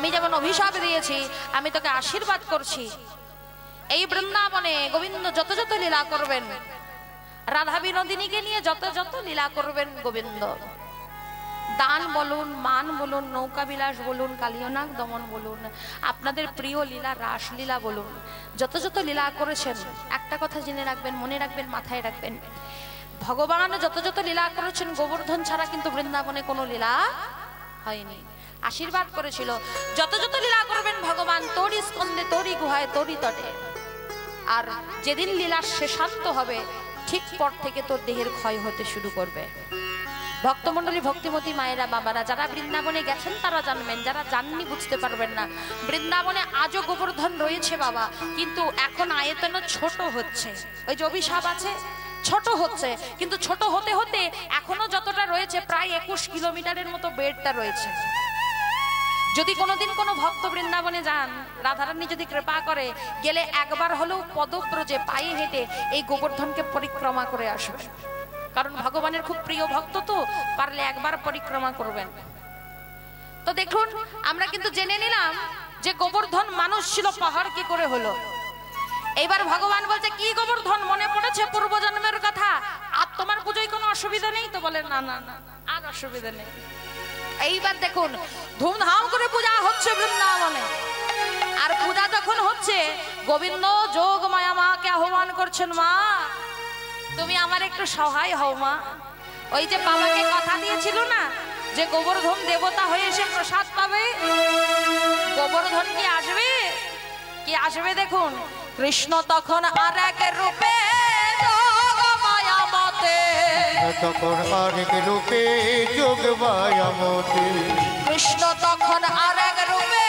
আমি যেমন অভিশাপ দিয়েছি আমি তোকে আশীর্বাদ করছি, এই বৃন্দাবনে গোবিন্দ যত যত লীলা করবেন, রাধা বিনোদিনীকে নিয়ে যত যত লীলা করবেন গোবিন্দ, দান বলুন, মান বলুন, নৌকা বিলাস বলুন, কালিয়নাগ দমন বলুন, আপনাদের প্রিয় লীলা রাসলীলা বলুন, যত যত লীলা করেছেন, একটা কথা জেনে রাখবেন, মনে রাখবেন, মাথায় রাখবেন, ভগবান যত যত লীলা করেছেন গোবর্ধন ছাড়া কিন্তু বৃন্দাবনে কোনো লীলা হয়নি। আশীর্বাদ করেছিল যত যত লীলা করবেন ভগবান তোরই স্কন্ধে, তোরই গুহায়, তোরই তটে। আর যেদিন লীলা শেষান্ত হবে ঠিক পর থেকে তোর দেহের ক্ষয় হতে শুরু করবে। ভক্তমণ্ডলী, ভক্তিমতী মায়েরা, বাবারা, যারা বৃন্দাবনে গেছেন তারা জানবেন, যারা জাননি বুঝতে পারবেন না। বৃন্দাবনে আজও গোবর্ধন রয়েছে বাবা, কিন্তু এখন আয়তন ছোট হচ্ছে। ওই যে অভিশাপ আছে, ছোট হচ্ছে, কিন্তু ছোট হতে হতে এখনো যতটা রয়েছে প্রায় 21 কিলোমিটারের মতো বেড়টা রয়েছে। যদি কোনোদিন কোনো ভক্ত বৃন্দাবনে যান, রাধারানী যদি কৃপা করে, গেলে একবার হলেও পদব্রজে পায়ে হেঁটে এই গোবর্ধনকে পরিক্রমা করে আসবে। কারণ ভগবানের খুব প্রিয় ভক্ত তো, পারলে একবার পরিক্রমা করবেন। তো দেখুন, আমরা কিন্তু জেনে নিলাম যে গোবর্ধন মানুষ ছিল, পাহাড় কি করে হলো। এইবার ভগবান বলছে, কি গোবর্ধন মনে পড়েছে পূর্বজন্মের কথা? আর তোমার পুজোয় কোনো অসুবিধা নেই তো? বলে না না না, আর অসুবিধা নেই। এইবার দেখুন, ধুমধাম করে পূজা হচ্ছে বৃন্দাবনে। আর পূজা যখন হচ্ছে, গোবিন্দ যোগ মায়া মাকে আহ্বান করছেন, মা তুমি আমার একটু সহায় হও মা। ওই যে বাবাকে কথা দিয়েছিল না যে গোবর্ধন দেবতা হয়ে এসে প্রসাদ পাবে, গোবর্ধন কি আসবে? কি আসবে দেখুন, কৃষ্ণ তখন আর এক রূপে যোগ মায়া মতে, তখন আরেক রূপে যোগ মায়া মতে, কৃষ্ণ তখন আর এক রূপে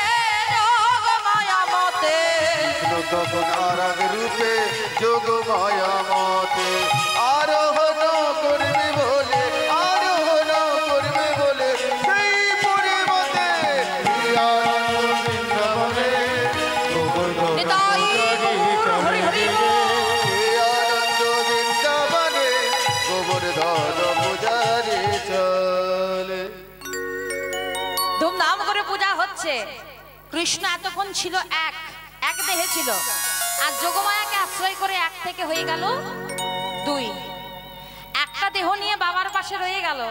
যোগ মায়া মতে, কৃষ্ণ তখন আরেক রূপে যোগ মায়া মতে, আরোহণ করবে বলে, আরোহণ করবে বলে সেই পরিমতে বৃন্দাবনে গোবর্ধন হরি হরি আনন্দ বৃন্দাবনে গোবর্ধন পূজারে চলে। ধুমধাম করে পূজা হচ্ছে। কৃষ্ণ এতক্ষণ ছিল এক দেহে ছিল, আর যোগমায়াকে আশ্রয় করে এক থেকে হয়ে গেল দুই। একটা দেহ নিয়ে বাবার পাশে রয়ে গেল,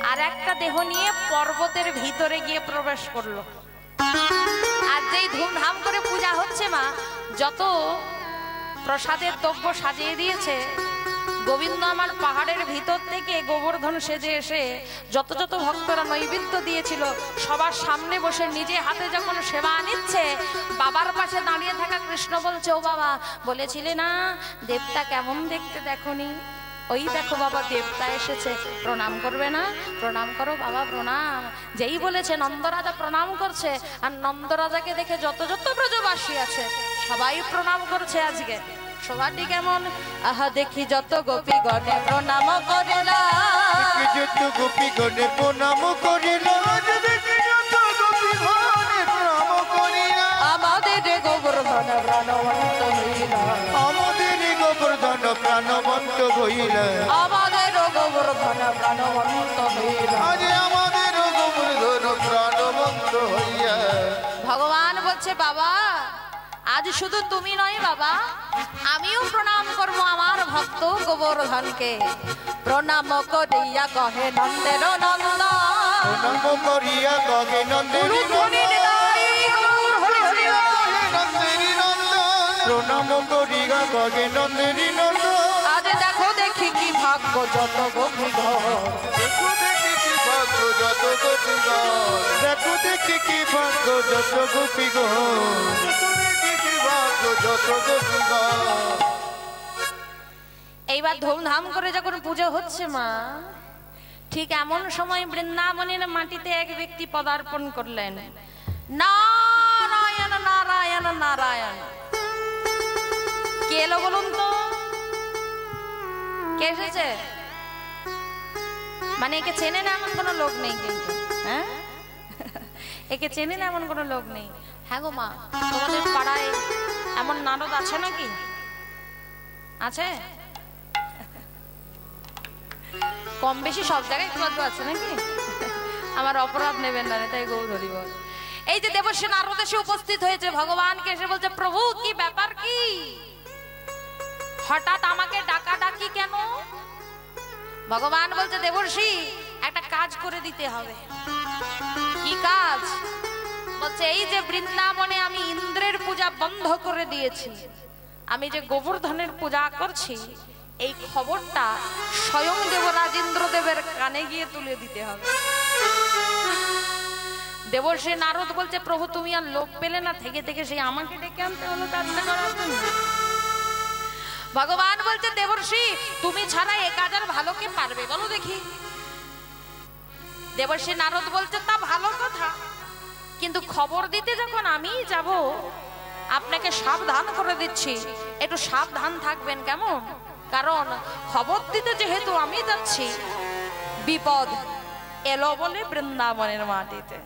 আর একটা দেহ নিয়ে পর্বতের ভিতরে গিয়ে প্রবেশ করলো। আর যেই ধুমধাম করে পূজা হচ্ছে মা, যত প্রসাদের দ্রব্য সাজিয়ে দিয়েছে গোবিন্দ আমার পাহাড়ের ভিতর থেকে গোবর্ধন সেজে এসে যত যত ভক্তরা নৈবেদ্য দিয়েছিল সবার সামনে বসে নিজে হাতে যখন সেবা নিচ্ছে, বাবার পাশে দাঁড়িয়ে থাকা কৃষ্ণ বলছে, ও বাবা বলেছিলে না দেবতা কেমন দেখতে দেখনি? ওই দেখো বাবা দেবতা এসেছে, প্রণাম করবে না? প্রণাম করো বাবা, প্রণাম। যেই বলেছে নন্দরাজা প্রণাম করছে, আর নন্দরাজাকে দেখে যত যত ব্রজবাসী আছে সবাই প্রণাম করছে। আজকে সবাটি কেমন, আহা দেখি যত গোপী গণে প্রণাম করিলা, যত গোপী গণে প্রণাম করিলা, আমাদের গোবর্ধন প্রাণবন্ত হইলা, আমাদের গোবর্ধন প্রাণবন্ত হইলা, আমাদের গোবর্ধন প্রাণবন্ত হইলা, আজ আমাদের গোবর্ধন প্রাণবন্ত হইয়া। ভগবান বলছে, বাবা আজ শুধু তুমি নয় বাবা, আমিও প্রণাম করব আমার ভক্ত গোবর্ধনকে। প্রণাম করিয়া কহে নন্দের নন্দ, প্রণাম করিয়া কহে নন্দেরি নন্দন, প্রণাম করিয়া কহে নন্দেরি নন্দন। আজ দেখো দেখি কি ভাগ্য যত গোপী ঘর, দেখো দেখি কি ভাগ্য যত গোপী ঘর, দেখো দেখি কি ভাগ্য যত গোপী ঘর, দেখো দেখি কি ভাগ্য যত গোপী ঘর। এইবার ধুমধাম করে যখন পুজো হচ্ছে মা, ঠিক এমন সময় বৃন্দাবনের মাটিতে এক ব্যক্তি পদার্পণ করলেন। নারায়ণ নারায়ণ নারায়ণ। কে এলো বলুন তো? কে এসেছে? মানে একে চেনে না এমন কোনো লোক নেই কিন্তু, হ্যাঁ একে চেনে না এমন কোনো লোক নেই। হ্যাঁ গো মা, তোমাদের পাড়ায় এমন নারদ আছে নাকি? আছে? কম বেশি সব জায়গায় একটু আছে নাকি? আমার অপরাধ নেবেন না, তাই গৌর হরি বল। এই যে দেবর্ষি নারদ এসে উপস্থিত হয়েছে, ভগবানকে এসে বলছে, প্রভু কি ব্যাপার, কি হঠাৎ আমাকে ডাকাডাকি কেন? ভগবান বলছে, দেবর্ষি একটা কাজ করে দিতে হবে। কি কাজ? বলছে, এই যে বৃন্দাবনে আমি ইন্দ্রের পূজা বন্ধ করে দিয়েছি, আমি যে গোবর্ধনের পূজা করছি, এই খবরটা স্বয়ং দেবরাজ ইন্দ্রদেবের কানে গিয়ে তুলে দিতে হবে। দেবর্ষি নারদ বলছে, প্রভু তুমি আর লোক পেলে না, থেকে থেকে সেই আমাকে ডেকে আনতে হলো কাজটা করার জন্য। ভগবান বলছে, দেবর্ষি তুমি ছাড়া এ কাজ আর ভালো কে পারবে বলো দেখি। দেবর্ষি নারদ বলছে, তা ভালো কথা, কিন্তু খবর দিতে যখন আমি যাব, আপনাকে সাবধান করে দিচ্ছি, একটু সাবধান থাকবেন কেমন? কারণ খবর দিতে যেহেতু আমি যাচ্ছি, বিপদ এলো বলে বৃন্দাবনের মাটিতে।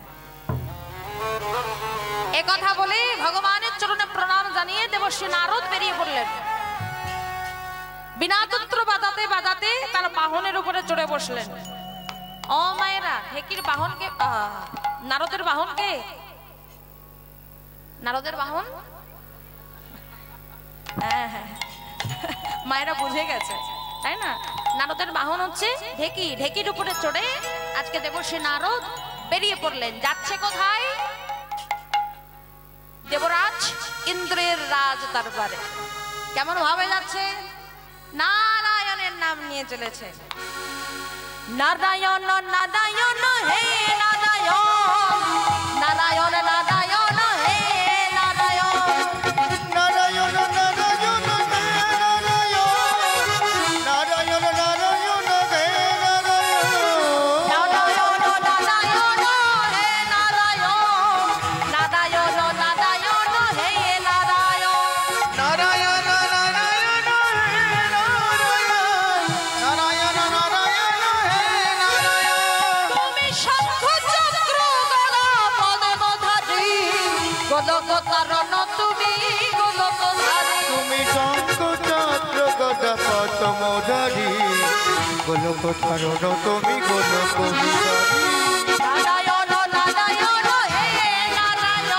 এ কথা বলে ভগবানের চরণে প্রণাম জানিয়ে দেবর্ষি নারদ বেরিয়ে পড়লেন। বিনাতন্ত্র বাজাতে বাজাতে তার বাহনের উপরে চড়ে বসলেন। ও মায়েরা, ঢেকির বাহনকে, নারদের বাহনকে, নারদের বাহন, হ্যাঁ হ্যাঁ মায়েরা বুঝে গেছে তাই না? নারদের বাহন হচ্ছে ঢেকি। ঢেকির উপরে চড়ে আজকে দেবর্ষি নারদ বেরিয়ে পড়লেন। যাচ্ছে কোথায়? দেবরাজ ইন্দ্রের রাজ দরবারে। কেমন ভাবে যাচ্ছে? নারায়ণের নাম নিয়ে চলেছে। নারায়ণ নারায়ণ হে নারায়ণ, নারায়ণ নারায়ণ হে নারায়ণ, নারায়ণ নারায়ণ হে নারায়ণ, নারায়ণ নারায়ণ হে নারায়ণ, নারায়ণ নারায়ণ হে নারায়ণ, নারায়ণ নারায়ণ হে নারায়ণ, নারায়ণ নারায়ণ হে নারায়ণ, নারায়ণ নারায়ণ হে নারায়ণ। তুমি শঙ্খ চক্র গদা পদ্মধারী, গোলকতারণ তুমি গোলকধারী, তুমি শঙ্খ চক্র গদা পদ্মধারী, গোলকধারণ তুমি গোলকবিহারী। নারায়ণ নারায়ণ হে নারায়ণ,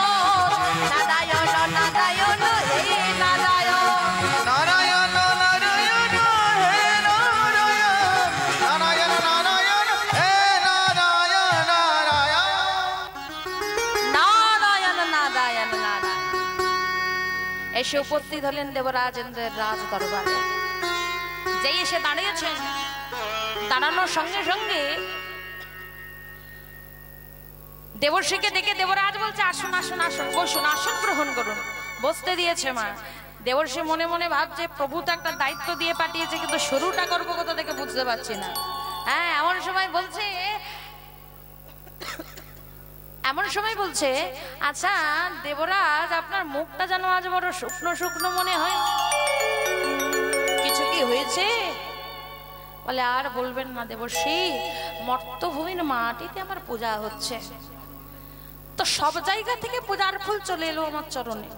নারায়ণ নারায়ণ হে নারায়ণ, নারায়ণ নারায়ণ হে নারায়ণ, নারায়ণ নারায়ণ হে নারায়ণ, নারায়ণ। নারায়ণ নারায়ণ নারায়ণ। এসে উপস্থিত হলেন দেবরাজ ইন্দ্রের রাজ দরবারে। যেই এসে দাঁড়িয়েছেন, দাঁড়ানোর সঙ্গে সঙ্গে দেবর্ষিকে ডেকে দেবরাজ বলছে, আসুন আসুন আসুন, বসুন, আসন গ্রহণ করুন। বসতে দিয়েছে মা। দেবর্ষি মনে মনে ভাবছে, প্রভু তো একটা দায়িত্ব দিয়ে পাঠিয়েছে, কিন্তু শুরুটা করবো কোথা থেকে বুঝতে পারছি না। হ্যাঁ, এমন সময় বলছে, আচ্ছা দেবরাজ, আপনার মুখটা যেন আজ বড় শুকনো শুকনো মনে হয়, কিছু কি হয়েছে? বলে, আর বলবেন না দেবর্ষি, মর্তভূমির মাটিতে আমার পূজা হচ্ছে, তো সব জায়গা থেকে পূজার ফুল চলে এলো আমার চরণে।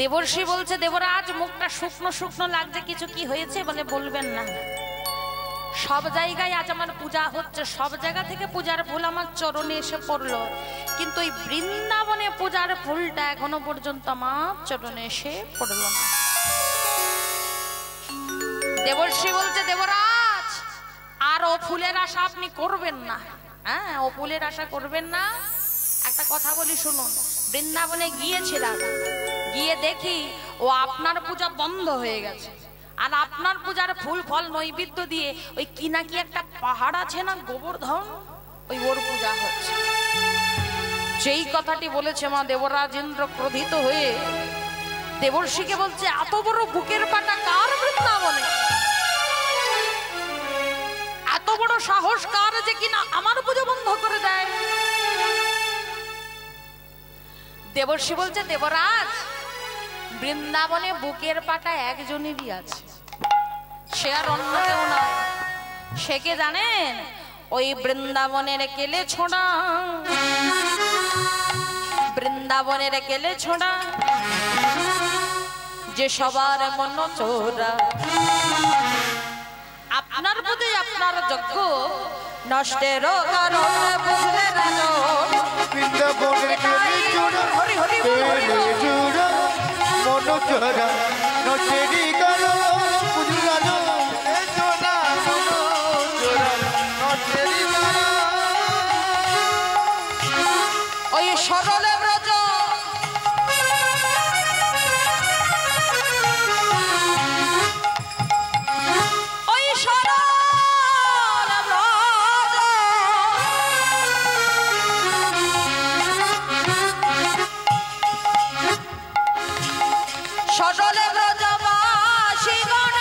দেবর্ষি বলছে, দেবরাজ মুখটা শুকনো শুকনো লাগছে, কিছু কি হয়েছে? বলে, বলবেন না, সব জায়গায় আজ আমার পূজা হচ্ছে, সব জায়গা থেকে পূজার ফুল আমার চরণে এসে পড়লো, কিন্তু এই বৃন্দাবনে পূজার ফুলটা এখনো পর্যন্ত আমার চরণে এসে পড়লো না। দেবর্ষি বলছে, দেবরাজ আর ও ফুলের আশা আপনি করবেন না। হ্যাঁ, ও ফুলের আশা করবেন না। একটা কথা বলি শুনুন, বৃন্দাবনে গিয়েছিলাম, গিয়ে দেখি ও আপনার পূজা বন্ধ হয়ে গেছে, আর আপনার পূজার ফুল ফল নৈবেদ্য দিয়ে ওই কি নাকি একটা পাহাড় আছে না গোবর্ধন, ওই ওর পূজা হচ্ছে। যেই কথাটি বলেছে মা, দেবরাজ ইন্দ্র ক্রোধিত হয়ে দেবর্ষিকে বলছে, এত বড় বুকের পাটা কার বৃন্দাবনে? এত বড় সাহস কার যে কিনা আমার পূজা বন্ধ করে দেয়? দেবর্ষি বলছে, দেবরাজ বৃন্দাবনে বুকের পাটা একজনেরই আছে, সে আর অন্য কেউ নয়। সে কে জানেন? ওই বৃন্দাবনের কেলে ছোড়া, বৃন্দাবনের কেলে ছোড়া যে সবার মন চোরা। আপনার প্রতি আপনার যজ্ঞ নষ্টের কারণ বুঝলে রাজো। বৃন্দাবনের কেলে ছোড়া, কেলে ছোড়া মন চোরা নষ্টেরই কারণ বুঝলে রাজো। ওই সরলে ব্রজ ওই সরল ব্রজ সরলে ব্রজবাসী গণ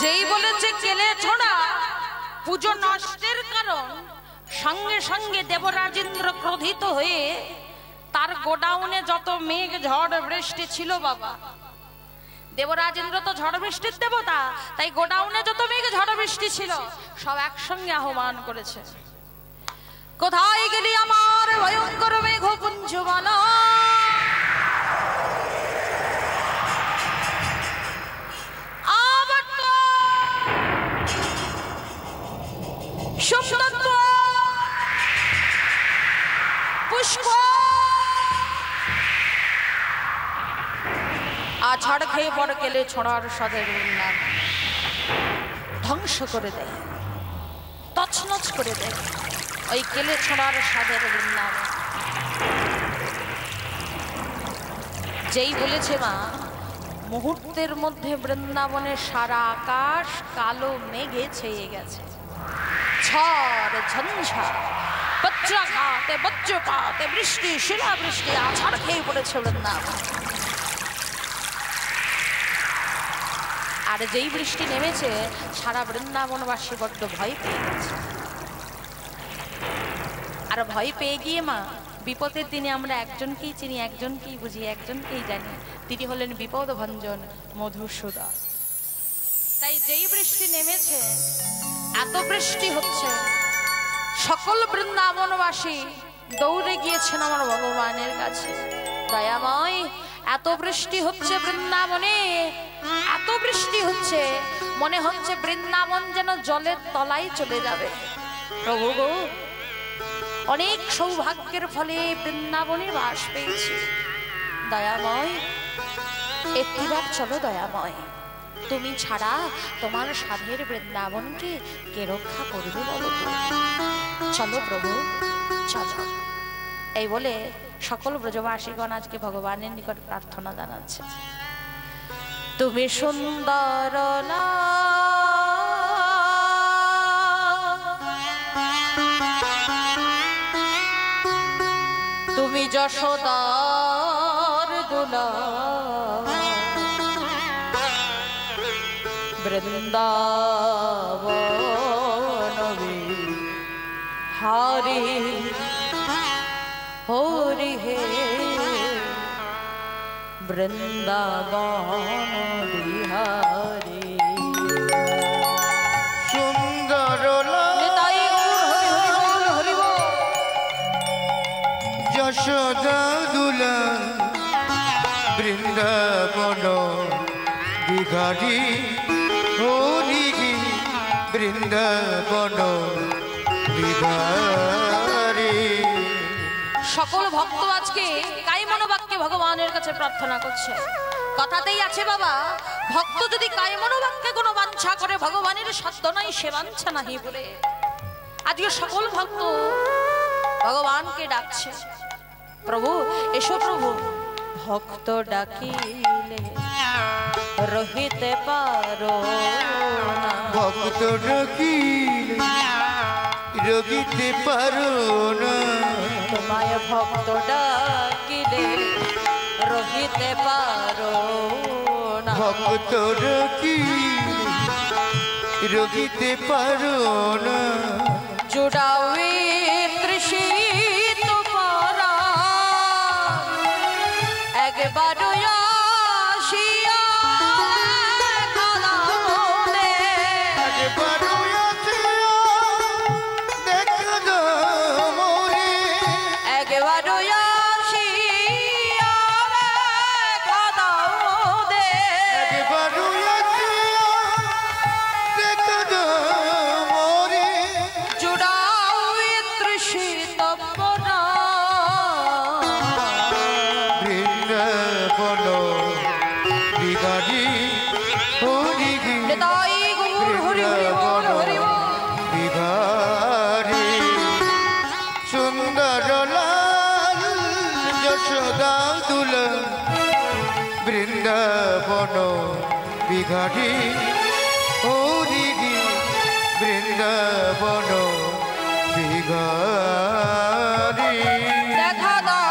যেই বলেছে কেলে ছোড়া পুজো নষ্টের কারণ, সঙ্গে সঙ্গে দেবরাজেন্দ্র ক্রোধিত হয়ে তার গোডাউনে যত মেঘ ঝড় বৃষ্টি ছিল বাবা, দেবরাজেন্দ্র তো ঝড় বৃষ্টির দেবতা, তাই গোডাউনে যত মেঘ ঝড় বৃষ্টি ছিল সব একসঙ্গে আহ্বান করেছে। কোথায় গেলি আমার ভয়ঙ্কর মেঘ পুঞ্জমালা, পুষ্প আছাড় খেয়ে পড় কেলে ছোড়ার সাদের বৃন্দাবন ধ্বংস করে দেয়, তছনছ করে দেয় ওই কেলে ছোড়ার সাদের বৃন্দাবন। যেই বলেছে মা মুহূর্তের মধ্যে বৃন্দাবনের সারা আকাশ কালো মেঘে ছেয়ে গেছে, ঝড় ঝঞ্ঝা বজ্রাঘাতে বজ্রপাতে বৃষ্টি শিলাবৃষ্টি আছাড় খেয়ে পড়েছে বৃন্দাবন। আর যেই বৃষ্টি নেমেছে সারা বৃন্দাবনবাসী বড্ড ভয় পেয়ে গেছে। আর ভয় পেয়ে গিয়ে মা বিপদের দিনে আমরা একজনকেই চিনি, একজনকেই বুঝি, একজনকেই জানি, তিনি হলেন বিপদ ভঞ্জন মধুসূদন। তাই যেই বৃষ্টি নেমেছে, এত বৃষ্টি হচ্ছে, সকল বৃন্দাবনবাসী দৌড়ে গিয়েছেন আমার ভগবানের কাছে। দয়াময় এত বৃষ্টি হচ্ছে বৃন্দাবনে, এত বৃষ্টি হচ্ছে, মনে হচ্ছে বৃন্দাবন যেন জলের তলায় চলে যাবে। প্রভু গো, অনেক সৌভাগ্যের ফলে বৃন্দাবনে বাস পেয়েছি, দয়াময় একটিবার চলো দয়াময়, তুমি ছাড়া তোমার সাধের বৃন্দাবনকে কে রক্ষা করবে বলো তো? চলো প্রভু চলো। এই বলে সকল ব্রজবাসীগণ আজকে ভগবানের নিকট প্রার্থনা জানাচ্ছে, তুমি সুন্দর না তুমি যশোদার দুলা বৃন্দাবন হারি হরি হে বৃন্দাবন বিহারি সুন্দর যশোদা দুলা বৃন্দাবন বিহারি হরি বৃন্দাবন বিহারি। সকল ভক্ত আজকে কাই মনোবাক্যে ভগবানের কাছে প্রার্থনা করছে। কথাতেই আছে বাবা, ভক্ত যদি কাই মনোবাক্যে কোনো বাঞ্ছা করে ভগবানের সত্য নাই সে বাঞ্ছা নাহি বলে। আজকে সকল ভক্ত ভগবানকে ডাকছে, প্রভু এসো প্রভু, ভক্ত ডাকিলে রহিতে পারো না, ভক্ত ডাকিলে রহিতে পারো না, তোমায় ভক্ত ডাকিলে রহিতে পারো না, ভক্ত ডাকিলে রহিতে পারো না। জুড়াও তৃষিত পরা একবার আসিয়া খালামনে, একবার আসিয়া দেখা দাও মোরে, একবার আসিয়া খালামনে, একবার আসিয়া দেখা দাও মোরে। জুড়াও তৃষিত পরা বৃন্দাবন বিহারী হরি হৃদয় গৌর হরি হরি বল হরি বল। বিহারী সুন্দর লাল যশোদা দুলা, বৃন্দাবন বিহারী হরি বৃন্দাবন বিহারী। দেখা দাও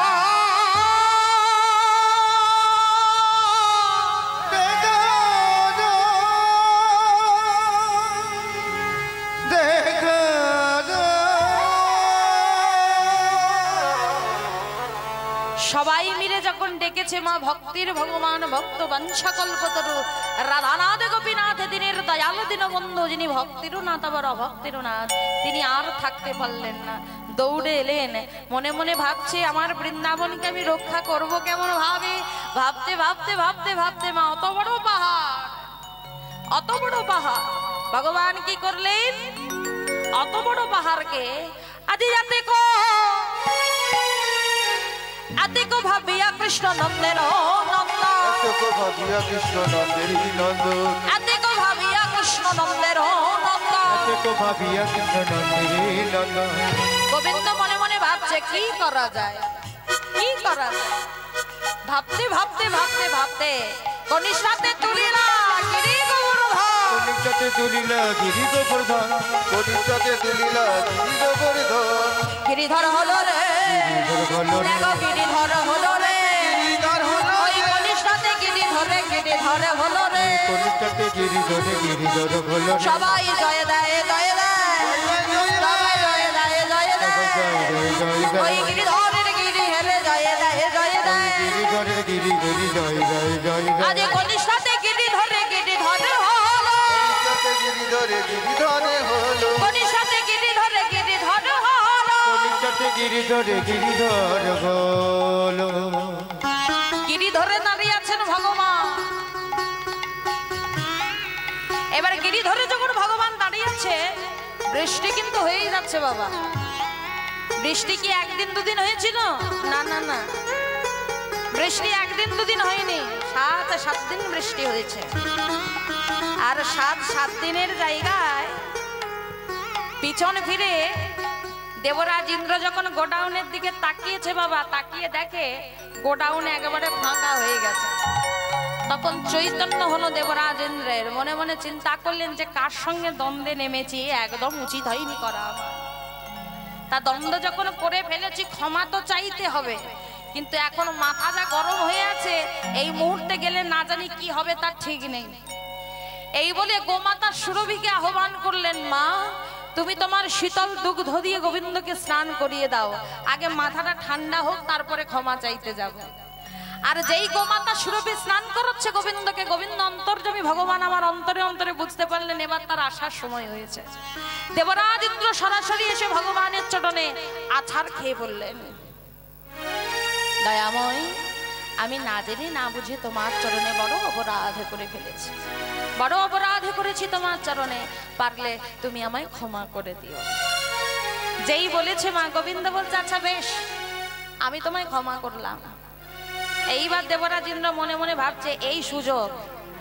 সবাই মিলে যখন ডেকেছে মা ভক্তির ভগবান ভক্ত বংশকল্পতরু রাধানাথ গোপীনাথ দিনের দয়াল দীনবন্ধু, যিনি ভক্তিরও নাথ আবার অভক্তিরও নাথ, তিনি আর থাকতে পারলেন না, দৌড়ে এলেন। মনে মনে ভাবছে আমার বৃন্দাবনকে আমি রক্ষা করব কেমন ভাবে, ভাবতে ভাবতে ভাবতে ভাবতে মা অত বড় পাহাড়, অত বড় পাহাড়, ভগবান কি করলেন অত বড় পাহাড়কে আজি যাতে আতিকো ভাবিয়া কৃষ্ণ নন্দের নন্দ, এতকো ভাবিয়া কৃষ্ণ নন্দের নন্দ, আতিকো ভাবিয়া কৃষ্ণ নন্দের নন্দ, এতকো ভাবিয়া কৃষ্ণ নন্দের নন্দ। গোবিন্দ মনে মনে ভাবছে কি করা যায়, কি করা যায়, ভাবতে ভাবতে ভাবতে ভাবতে কনিষ্ঠাতে তুলিলা গিরি গোবর্ধন, কনিষ্ঠাতে তুলিলা গিরি গোবর্ধন, কনিষ্ঠাতে তুলিলা গিরি গোবর্ধন। গিরিধর হলো রে, দেখো গিরিধর হলো রে, ওই কনিষ্ঠাতে গিরিধর হলো রে, কনিষ্ঠাতে গিরিধর হলো রে। সবাই জয় দেয় জয় দেয়, সবাই জয় দেয় জয় দেয়, ওই গিরিধরের গিরি হেলে জয় দেয় জয় দেয়, গিরিধরের গিরি জয় জয় জয় আজ জয়। কনিষ্ঠাতে গিরিধরে হলো, গিরিধরে হলো, কনিষ্ঠাতে গিরিধরে হলো, কনিষ্ঠাতে গিরিধর হলো। গিরিধরে দাঁড়িয়ে আছেন ভগবান। এবার গিরিধরে যখন ভগবান দাঁড়িয়ে আছে, বৃষ্টি কিন্তু হয়েই যাচ্ছে বাবা। বৃষ্টি কি একদিন দুদিন হয়েছিল? না না না, বৃষ্টি একদিন দুদিন হয়নি, 7 দিন বৃষ্টি হয়েছে। আর 7 দিনের জায়গায় পিছন ফিরে দেবরাজ ইন্দ্র যখন গোডাউনের দিকে তাকিয়েছে বাবা, তাকিয়ে দেখে গোডাউন একেবারে ফাঁকা হয়ে গেছে। তখন চৈতন্য হলো দেবরাজ ইন্দ্রের, মনে মনে চিন্তা করলেন যে কার সঙ্গে দ্বন্দ্বে নেমেছি, একদম উচিত হয়নি করা আমার। তা দ্বন্দ্ব যখন করে ফেলেছি ক্ষমা তো চাইতে হবে, কিন্তু এখন মাথা যা গরম হয়ে আছে, এই মুহূর্তে গেলে না জানি কি হবে তার ঠিক নেই। এই বলে গোমাতা সুরভিকে আহ্বান করলেন, মা তুমি তোমার শীতল দুগ্ধ দিয়ে গোবিন্দকে স্নান করিয়ে দাও, আগে মাথাটা ঠান্ডা হোক তারপরে ক্ষমা চাইতে যাব। আর যেই গোমাতা সুরভি স্নান করাচ্ছে গোবিন্দকে, গোবিন্দ অন্তর্যামী ভগবান আমার অন্তরে অন্তরে বুঝতে পারলেন এবার তার আসার সময় হয়েছে। দেবরাজ ইন্দ্র সরাসরি এসে ভগবানের চরণে আছাড় খেয়ে বললেন, দয়াময় আমি না জেনে না বুঝে তোমার চরণে বড় অপরাধ করে ফেলেছি, বড় অপরাধ করেছি তোমার চরণে, পারলে তুমি আমায় ক্ষমা করে দিও। যেই বলেছে মা গোবিন্দ বলছে আচ্ছা বেশ, আমি তোমায় ক্ষমা করলাম। এইবার দেবরাজ ইন্দ্র মনে মনে ভাবছে এই সুযোগ,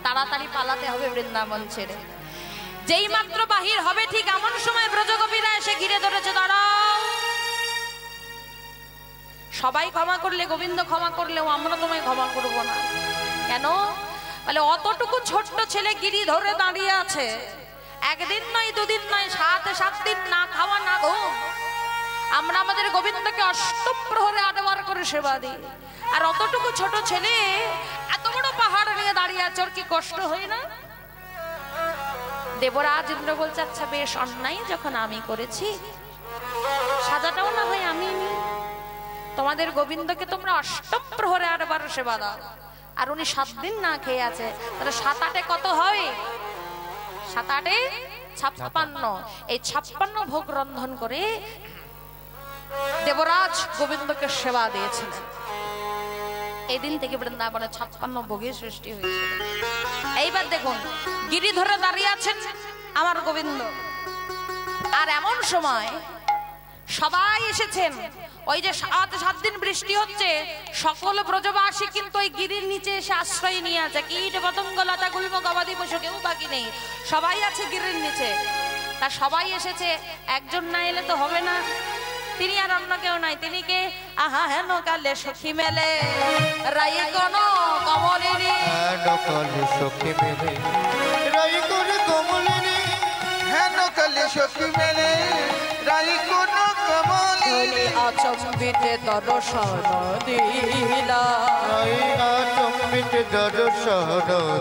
তাড়াতাড়ি পালাতে হবে বৃন্দাবন ছেড়ে। যেই মাত্র বাহির হবে ঠিক এমন সময় ব্রজগোপীরা এসে ঘিরে ধরেছে, দাঁড়াও। সবাই ক্ষমা করলে, গোবিন্দ ক্ষমা করলেও আমরা তোমায় ক্ষমা করব না। কেন? বলে অতটুকু ছোট্ট ছেলে গিরি ধরে দাঁড়িয়ে আছে, একদিন নয়, দুদিন নয়, 7 দিন না খাওয়া না ঘুম। আমরা আমাদের গোবিন্দকে অষ্টপ্রহরে 8 বার করে সেবা দিই, আর অতটুকু ছোট ছেলে এত বড় পাহাড় নিয়ে দাঁড়িয়ে আছে, ওর কি কষ্ট হয় না? দেবরাজ ইন্দ্র বলছে, আচ্ছা বেশ, অন্যায় যখন আমি করেছি, সাজাটাও না হয় আমি নি। তোমাদের গোবিন্দকে তোমরা অষ্টপ্রহরে 8 বার সেবা দাও, আর উনি 7 দিন না খেয়ে আছে, তাহলে 7 কত হয়? 7 56। এই 56 ভোগ রন্ধন করে দেবরাজ গোবিন্দকে সেবা দিয়েছিলেন। এই দিন থেকে বৃন্দাবনে 56 ভোগের সৃষ্টি হয়েছিল। এইবার দেখুন, গিরি ধরে দাঁড়িয়ে আছেন আমার গোবিন্দ, আর এমন সময় সবাই এসেছেন। ওই যে 7 দিন বৃষ্টি হচ্ছে, সকল ব্রজবাসী কিন্তু ওই গিরির নিচে এসে আশ্রয় নিয়ে আছে। কীট পতঙ্গ লতা গুল্ম গবাদি পশু কেউ বাকি নেই, সবাই আছে গিরির নিচে। তা সবাই এসেছে, একজন না এলে তো হবে না। তিনি আর অন্য কেউ নাই, তিনি কে? আহা হেন কালে সখী মেলে রাই কোন কমলিনী, কালে সখী মেলে রাই কোন কমলিনী, হেন কালে সখী মেলে রাই কোন কমলিনী, আচম্বিতে দর্শন দিলা, রাই আচম্বিতে দর্শন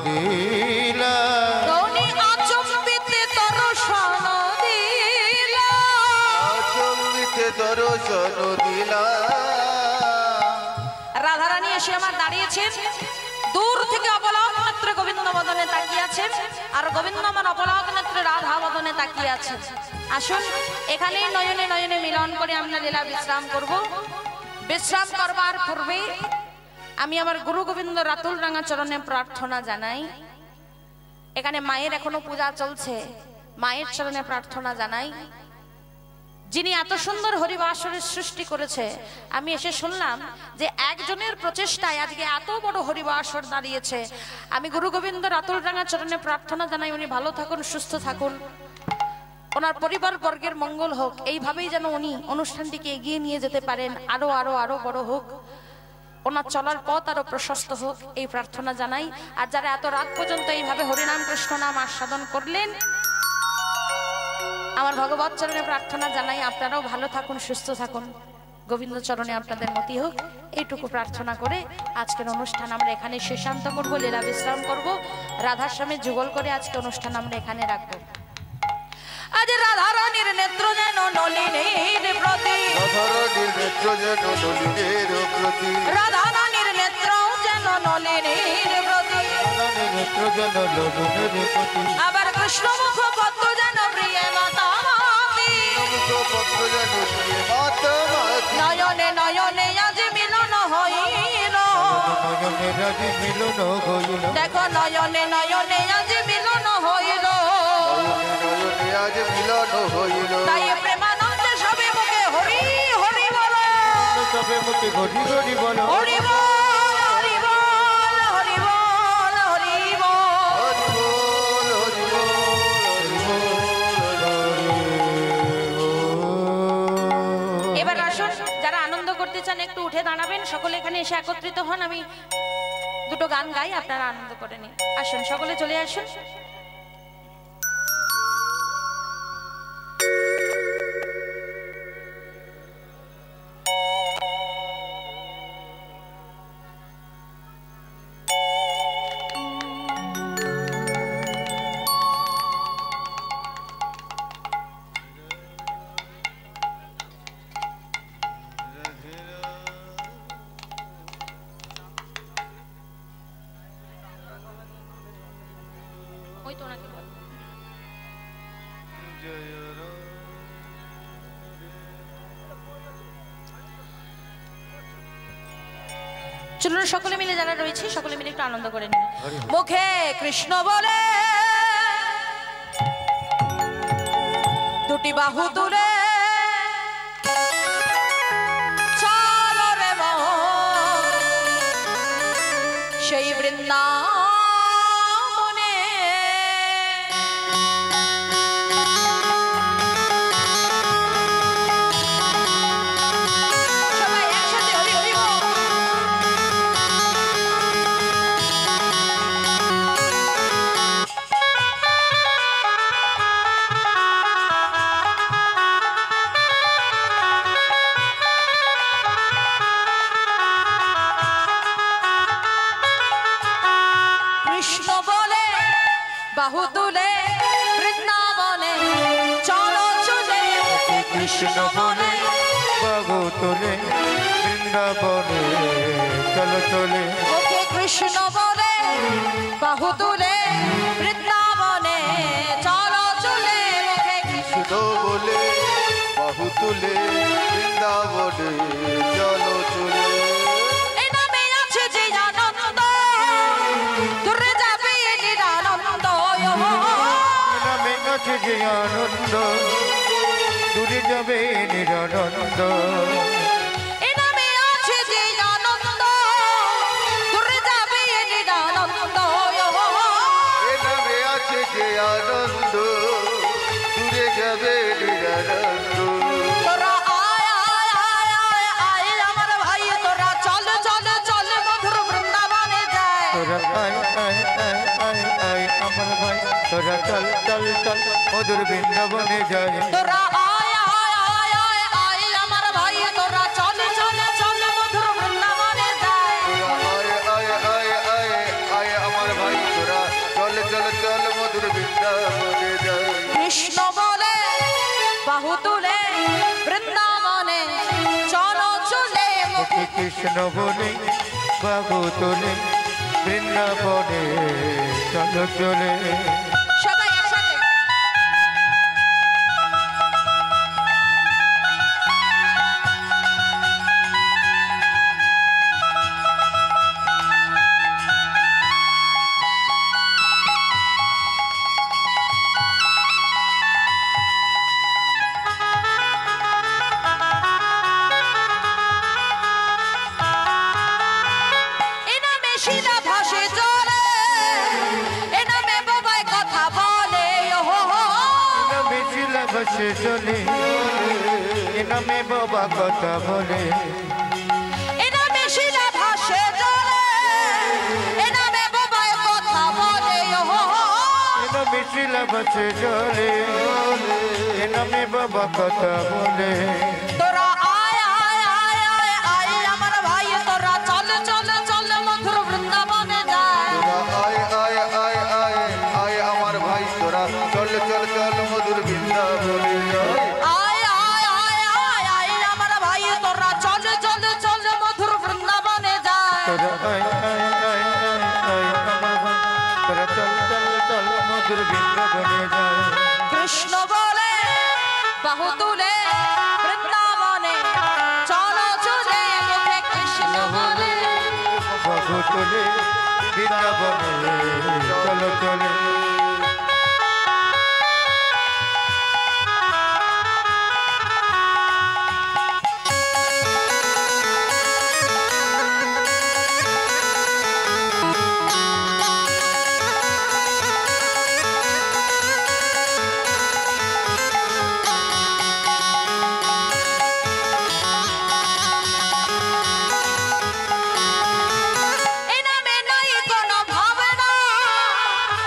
দিলা, আচম্বিতে দর্শন দিলা, আচম্বিতে দর্শন দিলা। রাধারানী এসে আমার দাঁড়িয়েছেন, দূর থেকে অপলক নেত্রে গোবিন্দ বদনে তাকিয়ে আছেন, আর গোবিন্দ আমার অপলক নেত্রে রাধা বদনে তাকিয়ে আছেন। আসুন, এখানে নয়নে নয়নে মিলন করে আমরা লীলা বিশ্রাম করব। বিশ্রাম করবার পূর্বে আমি আমার গুরু গোবিন্দ রাতুল রাঙা চরণে প্রার্থনা জানাই। এখানে মায়ের এখনো পূজা চলছে, মায়ের চরণে প্রার্থনা জানাই। যিনি এত সুন্দর হরিবাসরের সৃষ্টি করেছে, আমি এসে শুনলাম যে একজনের প্রচেষ্টায় আজকে এত বড় হরিবাসর দাঁড়িয়েছে। আমি গুরু গোবিন্দ রাতুল রাঙা চরণে প্রার্থনা জানাই, উনি ভালো থাকুন, সুস্থ থাকুন, ওনার পরিবার বর্গের মঙ্গল হোক, এইভাবেই যেন উনি অনুষ্ঠানটিকে এগিয়ে নিয়ে যেতে পারেন, আরো আরো আরো বড় হোক, ওনার চলার পথ আরো প্রশস্ত হোক, এই প্রার্থনা জানাই। আর যারা এত রাত পর্যন্ত এইভাবে হরিনাম কৃষ্ণ নাম আস্বাদন করলেন, আমার ভগবত চরণে প্রার্থনা জানাই আপনারাও ভালো থাকুন, সুস্থ থাকুন, গোবিন্দ চরণে আপনাদের মতি হোক, এইটুকু প্রার্থনা করে আজকের অনুষ্ঠান আমরা এখানে শেষান্ত করব, লীলা বিশ্রাম করব। রাধার সামনে যুগল করে আজকে অনুষ্ঠান আমরা এখানে রাখবো। আজ রাধারানীর নেত্র যেন নলিনীর প্রতি, রাধারানীর নেত্র যেন নলিনীর প্রতি, রাধারানীর নেত্র যেন নলিনীর প্রতি, নেত্র যেন ললনের প্রতি, আবার কৃষ্ণ মুখ পদ্ম যেন প্রিয় মাতামতি, পত্র যেন প্রিয় মাতামতি, নয়নে নয়নে আজ মিলন হইল, নয়নে রাজি মিলন হইল, দেখো নয়নে নয়নে আজ মিলন হইল, নয়নে আজ মিলন হইল, তাই প্রেমানন্দে সবে মুখে হরি হরি বলো, সবে মুখে হরি হরি বলো, হরি বল হরি বল হরি বল হরি বল। হরি বল হরি বল হরি বল। এবার আসুন, যারা আনন্দ করতে চান একটু উঠে দাঁড়াবেন, সকলে এখানে এসে একত্রিত হন। আমি দুটো গান গাই, আপনারা আনন্দ করে নিন। আসুন, সকলে চলে আসুন। ওই তো ওনাকে বল। চলুন সকলে মিলে যারা রয়েছে সকলে মিলে একটু আনন্দ করে নিন। মুখে কৃষ্ণ বলে দুটি বাহু তুলে চলো রে মন সেই বৃন্দাবনে, সবাই একসাথে হরি বাহু তুলে বৃন্দাবনে চলো চলে কৃষ্ণ বলে বাহু তুলে বৃন্দাবনে চলো চলে ওকে কৃষ্ণ বলে বাহু তুলে বৃন্দাবনে চলো চলে ওকে কৃষ্ণ বলে বাহু তুলে বৃন্দাবনে চলো চলে এই নামে আছে যে আনন্দ দূরে যাবে নিরানন্দ নামে আছে যে আনন্দ দূরে যাবে নিরানন্দ এই নামে আছে যে আনন্দ দূরে যাবে নিরানন্দ এ নামে আছে যে আনন্দ দূরে যাবে নিরানন্দ তোরা আয় আয় আয় আয় আয় আমার ভাই তোরা চল চল চল মধুর বৃন্দাবনে যায় তোরা আয় আয় আয় আয় আয় আমার ভাই তোরা চল চল চল মধুর বৃন্দাবনে যায় তোরা আয় আয় আয় আয় আয় আমার ভাই তোরা চল চল চল মধুর বৃন্দাবনে যায় আয় আয় আয় আয় আয় আমার ভাই তোরা চল চল চল মধুর বৃন্দাবনে যায় কৃষ্ণ বলে বাহু তুলে বৃন্দাবনে চলো চলে ওকে কৃষ্ণ বলে বাহু তুলে বৃন্দাবনে চলো চলে সবাই একসাথে এ নামে শিলা ভাসে চলে এ নামে বাবাই কথা বলে নামে শিলা বসে চলে এ নামে বাবা কথা বলে এ নামে শিলা ভাসে চলে এ নামে বাবাই কথা বলে এ নামে শিলা বসে চলে এ নামে বাবা কথা বলে তোরা আয় আয় আয় আয় আয় আমার ভাই তোরা চল চল চল মধুর বৃন্দাবনে যায় আয় আয় আয় আয় আয় আমার ভাই তোরা চল চল চল মধুর বৃন্দাবনে যায় আয় আয় আয় আয় আয় আমার ভাই তোরা চল চল চল মধুর বৃন্দাবনে যায় তোরা আয় আয় আয় আয় আয় আমার ভাই তোরা চল চল চল মধুর বৃন্দাবনে যায় কৃষ্ণ বলে বাহু তুলে বৃন্দাবনে চলো চলে ওকে কৃষ্ণ বলে বাহু তুলে বৃন্দাবনে চলো চলে এ নামে নাই কোনো ভাবনা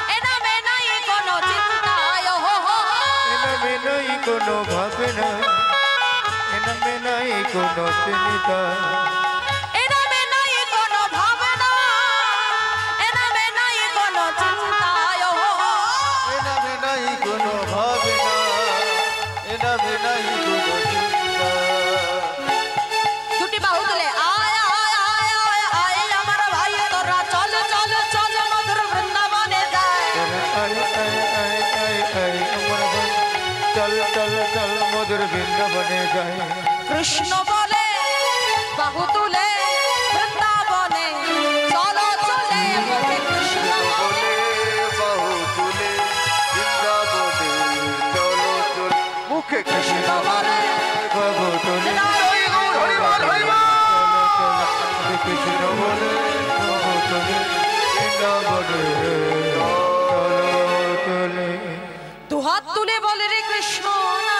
এ নামে নাই কোনো চিন্তা এনামে নাই কোনো ভাবনা এনামে নাই কোনো চিন্তা এ নামে নাই কোনো ভাবনা এ নামে নাই কোনো চিন্তা এ নামে নাই কোনো ভাবনা এ নামে নাই কোনো চিন্তা দুটি বাহু তুলে আয় আয় আয় আয় আয় আমার ভাই তোরা চল চল চল মধুর বৃন্দাবনে যায় তোরা আয় আয় আয় আয় আয় আমার ভাই চল চল চল মধুর বৃন্দাবনে যায় কৃষ্ণ বলে বাহু তুলে বৃন্দাবনে চলো চলে ওকে কৃষ্ণ বলে বলে বাহু তুলে বৃন্দাবনে চলো চল মুখে কৃষ্ণ বলে বাবু তুলে কৃষ্ণ বলে বাবু তুলে বৃন্দাবনে চলো চলে দুহাত তুলে বলে রে কৃষ্ণ না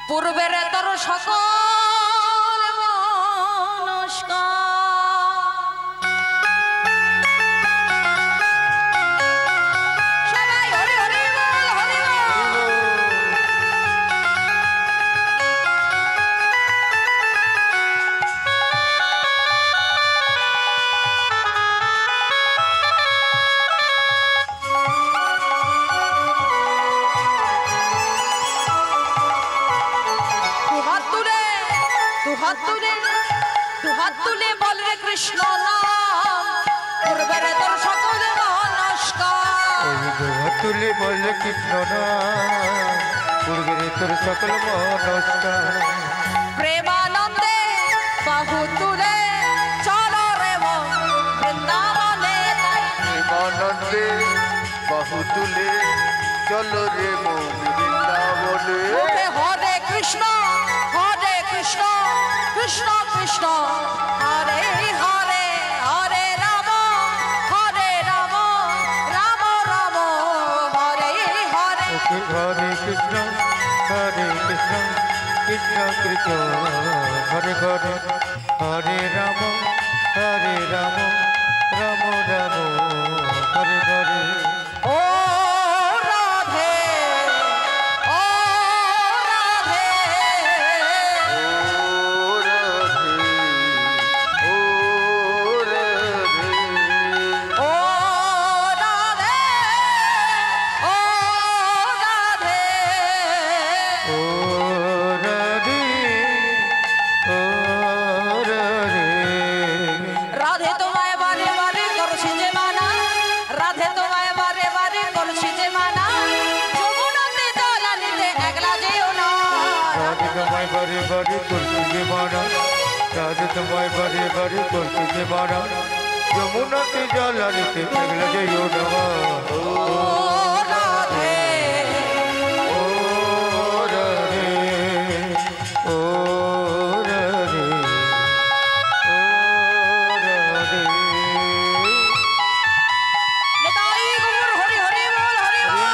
পূর্বের তোর সকল মনস্কার সবাই হরি হরি বল হরি বল দুহাত তুলে বল রে কৃষ্ণ নাম পূর্বের তোর সকল নমস্কার দুহাত তুলে বল কৃষ্ণ নাম পূর্বের তোর সকল নমস্কার প্রেমানন্দে বাহু তুলে চলো রে মন বৃন্দাবনে প্রেমানন্দে বাহু তুলে চলো রে মন বৃন্দাবনে হরে কৃষ্ণ কৃষ্ণ কৃষ্ণ হরে হরে হরে রাম রাম রাম হরে হরে হরে কৃষ্ণ কৃষ্ণ কৃষ্ণ হরে হরে হরে রাম রাম রাম হরে হরে ও রাধে ও রাধে ও রাধে ও রাধে ও রাধে ও রাধে রাধে তোমায় বারে বারে করছি যে মানা রাধে তোমায় বারে বারে করছি যে মানা যমুনাতে জল আনিতে একলা যেও না রাধে তোমায় বারে বারে করছি যে মানা রাধে তোমায় বারে বারে করছি যে মানা যমুনাতে জল আনিতে একলা যেও না ও রাধে ও রাধে ও রাধে ও রাধে নেতাই গৌর হরি হরি বল হরি বল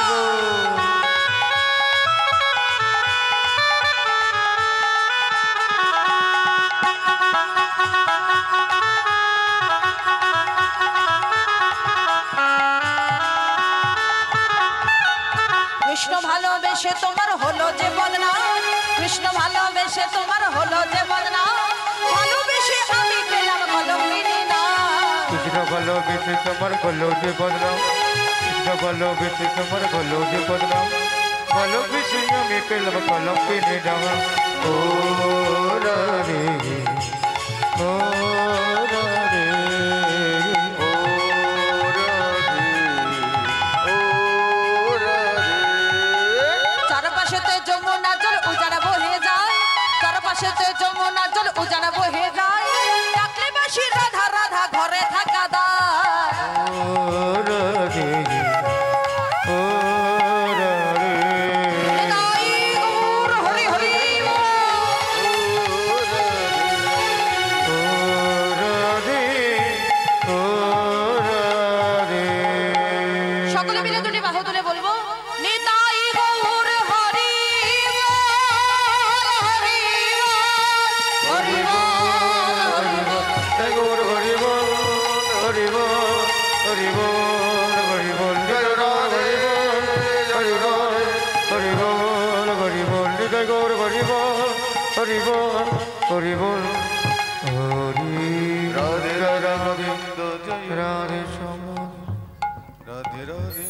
কৃষ্ণ ভালোবেসে তোমার হলো যে বদনাম কৃষ্ণ ভালোবেসে তোমার হলো যে বদনাম ভালোবেসে আমি পেলাম কলঙ্কিনী নাম কৃষ্ণ ভালোবেসে তোমার হলো যে বদনাম কৃষ্ণ ভালোবেসে তোমার হলো যে বদনাম ভালোবেসে আমি পেলাম কলঙ্কিনী নাম ও রাধে ও রাধে ও রাধে ও রাধে চারপাশেতে যমুনা জল উজাড় বহে যায় চারপাশেতে যমুনা জল উজাড় বহে যায় ডাকলে বাসি রাধা রাধা ঘরে থাকা দায় ও রাধে ও রাধে নিতাই গৌর হরি হরি বল। ও রাধে ও রাধে সকলে মিলে দুটি বাহু তুলে বলবো নিতাই গৌর হরি বল, হরি বল, হরি বল, হরি বল। জয় গৌর হরি বল হরি বল হরি বল হরি বল জয় রাধে হরি বল হরি বল হরি বল জয় গৌর হরি বল হরি বল হরি বল হরি রাধে রাধে রাধে শ্যাম রাধে রাধে